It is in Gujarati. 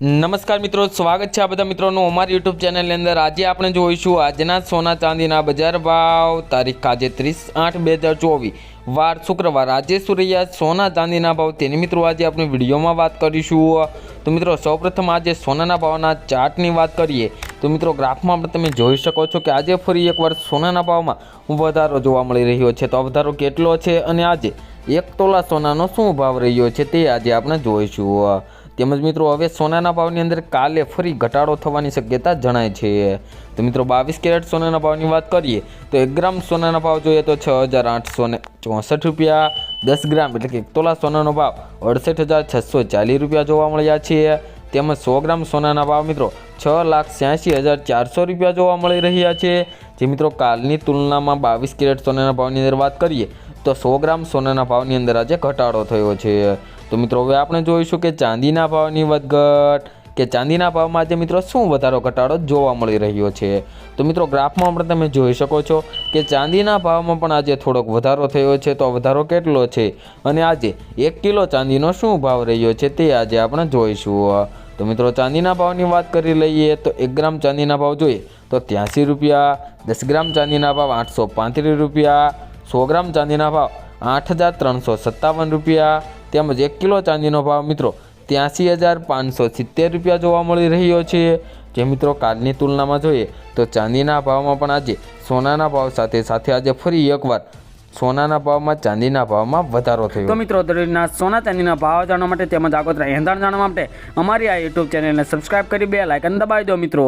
નમસ્કાર મિત્રો, સ્વાગત છે આ બધા મિત્રોનું અમારી યુટ્યુબ ચેનલની અંદર। આજે આપણે જોઈશું આજના સોના ચાંદીના બજાર ભાવ। તારીખ આજે 30/8/2024 વાર શુક્રવાર। આજે શું રહ્યા સોના ચાંદીના ભાવ તેની મિત્રો આજે આપણે વિડીયોમાં વાત કરીશું। તો મિત્રો સૌપ્રથમ આજે સોનાના ભાવના ચાર્ટની વાત કરીએ તો મિત્રો ગ્રાફમાં તમે જોઈ શકો છો કે આજે ફરી એકવાર સોનાના ભાવમાં વધારો જોવા મળી રહ્યો છે। તો આ વધારો કેટલો છે અને આજે 1 તોલા સોનાનો શું ભાવ રહ્યો છે તે આજે આપણે જોઈશું। તેમજ મિત્રો હવે સોનાના ભાવની અંદર કાલે ફરી ઘટાડો થવાની શક્યતા જણાય છે। તો મિત્રો 22 કેરેટ સોનાના ભાવની વાત કરીએ તો 1 ગ્રામ સોનાના ભાવ જોઈએ તો 6,864 રૂપિયા, 10 ગ્રામ એટલે કે 1 તોલા સોનાનો ભાવ 68,640 રૂપિયા જોવા મળ્યા છે। તેમજ 100 ગ્રામ સોનાના ભાવ મિત્રો 6,86,400 રૂપિયા જોવા મળી રહ્યા છે। જે મિત્રો કાલની તુલનામાં 22 કેરેટ સોનાના ભાવની અંદર વાત કરીએ તો 100 ગ્રામ સોનાના ભાવની અંદર આજે ઘટાડો થયો છે। તો મિત્રો હવે આપણે જોઈશું કે ચાંદીના ભાવની વધઘટ કે ચાંદીના ભાવમાં આજે મિત્રો શું વધારો ઘટાડો જોવા મળી રહ્યો છે। તો મિત્રો ગ્રાફમાં પણ તમે જોઈ શકો છો કે ચાંદીના ભાવમાં પણ આજે થોડોક વધારો થયો છે। તો વધારો કેટલો છે અને આજે 1 કિલો ચાંદીનો શું ભાવ રહ્યો છે તે આજે આપણે જોઈશું। તો મિત્રો ચાંદીના ભાવની વાત કરી લઈએ તો 1 ગ્રામ ચાંદીના ભાવ જોઈએ તો 83 રૂપિયા, 10 ગ્રામ ચાંદીના ભાવ 835 રૂપિયા, 100 ગ્રામ ચાંદીના ભાવ 8,357 રૂપિયા, તેમજ 1 કિલો ચાંદીનો ભાવ મિત્રો 83,570 રૂપિયા જોવા મળી રહ્યો છે। જે મિત્રો કાલની તુલનામાં જોઈએ તો ચાંદીના ભાવમાં પણ આજે સોનાના ભાવ સાથે આજે ફરી એકવાર સોનાના ભાવમાં ચાંદીના ભાવમાં વધારો થયો। તો મિત્રો દરરોજના સોના ચાંદીના ભાવ જાણવા માટે તેમજ આગોતરા એંધાણ જાણવા માટે અમારી આ યુટ્યુબ ચેનલને સબસ્ક્રાઇબ કરી બેલ આઇકન દબાવી દો મિત્રો।